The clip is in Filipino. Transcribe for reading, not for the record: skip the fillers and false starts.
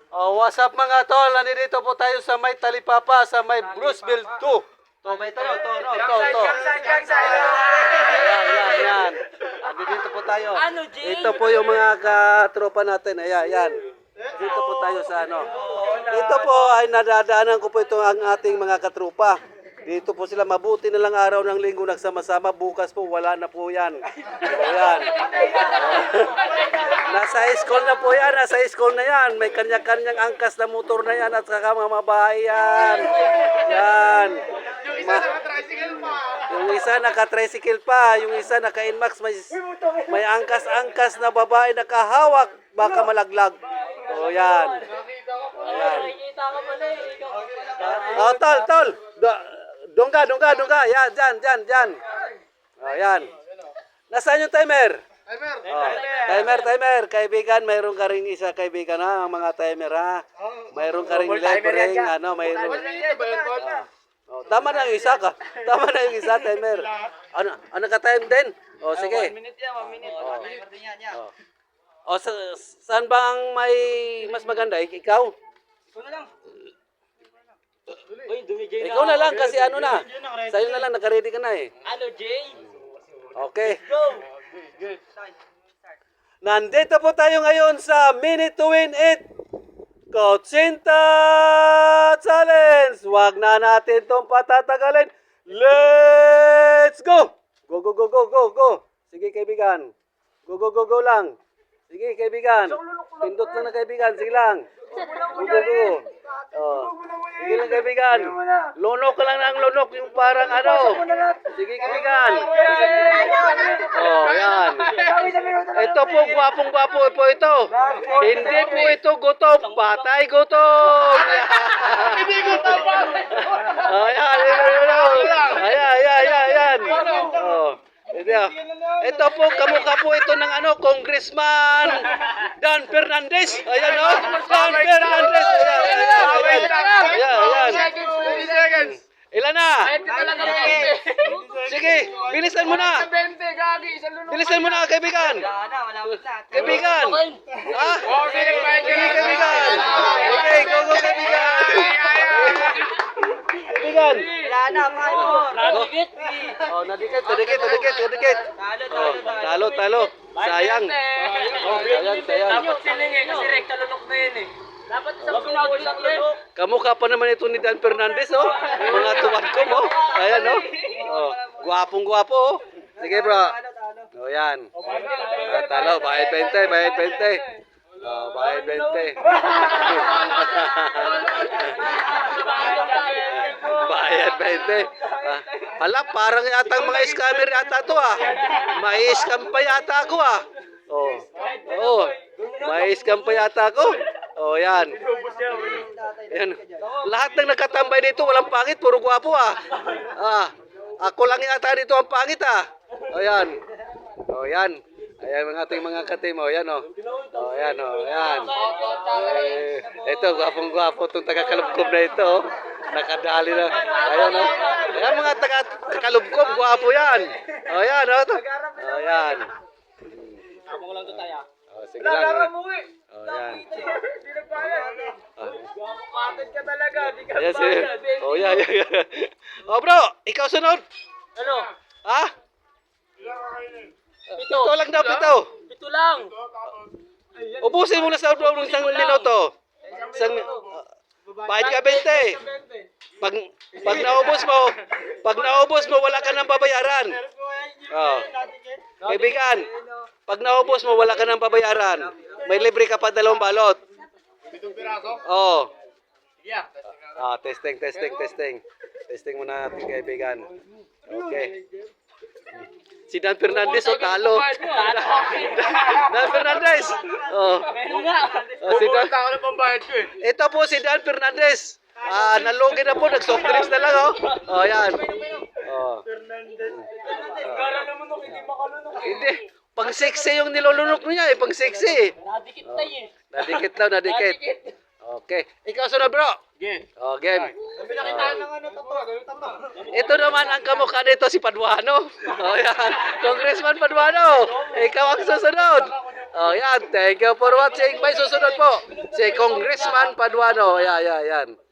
Oh, what's up mga tol? Nandito po tayo sa may Talipapa, sa may Bruceville 2. To, may to. Yan. Nandito po tayo. Ito po yung mga katropa natin. Ayan. Dito po tayo sa ano. Ito po ay nadadaanan ko po ito ang ating mga katropa. Dito po sila, mabuti na lang araw ng linggo nagsama-sama. Bukas po wala na po yan. Ayan. Nasa school na po yan. Nasa school na yan. May kanya-kanyang angkas na motor na yan at saka mga bahayan. Yan. Yung isa naka-tricycle pa. Yung isa naka-inmax. May angkas-angkas na babae nakahawak. Baka malaglag. O yan. Ayan. Oh, tol. Doon ka. Yan, dyan. Ayan. Nasaan yung timer? Timer. Kaibigan, mayroon ka rin isa kaibigan ha, ang mga timer ha. Mayroon ka rin libreng, mayroon. Tama na yung isa ka. Tama na yung isa, timer. Ano ka time din? O, sige. 1 minute yan, 1 minute. Timer din yan. O, saan ba ang may mas maganda? Ikaw? Ikaw na lang. Ikaw na lang kasi ano na. Sa'yo na lang, nakaready ka na eh. Ano, Jay? Okay. Go! Nandito po tayo ngayon sa Minute to Win It Kotsinta Challenge. Huwag na natin itong patatagalin. Let's go! Go. Sige kaibigan. Go lang. Sige kaibigan. Pindot lang na kaibigan. Sige lang. Go. Oh. Sige lang kaibigan. Lunok ka lang ng lunok. Yung parang ano. Sige kaibigan. Oh, yan. Ito po, gwapong-gwapo po ito. Hindi po ito gutom. Patay gutom. Hindi gutom pa. Oh, yan. Ayan. Oh. Ito po, kamukha po ito ng Congressman Dan Fernandez. Ayan o. Dan Fernandez. Ayan. Ilan na? Sige, bilisan mo na. Bilisan mo na, kaibigan. Kaibigan. Ha? Sige, kaibigan. Okay, go, kaibigan. Kaibigan. Oh, nadikit. Talo. Sayang. Dapat silingin kasi rekta lunok na yun eh. Dapat isang sunod lang yun. Kamukha pa naman ito ni Dan Fernandez, oh. Mga tuwad ko, oh. Ayan, oh. Oh, gwapong-gwapo, oh. Sige, bro. Oh, yan. Talo, bayad 20. Oh, bayad 20. Bayad 20. Hala, parang yata mga scammer yata to, ah. May scam pa yata ako, ah. Oh, may scam pa yata ako. Oh, yan. Yan. Lahat ng nakatambay dito, walang pangit, puro gwapo, ah. Ako lang yata dito ang pangit, ah. Oh, yan. Oh, yan. Ayan ang ating mga katim, oh, yan, oh. Oh, yan, oh, yan. Ito, gwapong-gwapo itong taga-Kalubkob na ito, oh. Nakadali na. Ayan, oh. Ayan, mga taga-Kalubkob, gwapo yan. Oh, yan, oh. Oh, yan. Ako lang ito tayo. Oh, sige lang. Oh, yan. Kapatid ka talaga. Di ka Ayan, sige. Oh, yan. Oh, bro, ikaw sunod. Ano? Ha? Pito. Pito lang. Ubusin mo na sa loob ng isang minuto. Bayad ka 20. Pag naubos mo, wala ka nang babayaran. Oh. Kaibigan, pag naubos mo, wala ka nang babayaran. May libre ka pa 2 balot. 7 piraso? Oh. Yeah. Testing. Testing muna natin, kaibigan. Okay. Si Dan Fernandez, oh, talo. Dan Fernandez. Oh. Si Dan. Ako na pambayad ko eh. Ito po si Dan Fernandez. Nalugi na po, nag-soft drinks na lang, oh. Oh, yan. Oh. Gara naman ako, hindi makalunok. Hindi. Pang sexy yung nilulunok niya, pang sexy. Nadikit tayo eh. Nadikit. Okay. Ikaw sunod, bro. Game. Oh, game. Pinakitaan ng tama. Ito naman ang kamukha nito si Paduano. Oh, yan. Congressman Paduano. Ikaw ang susunod. Oh, yan. Thank you for watching. May susunod po. Si Congressman Paduano. Yan.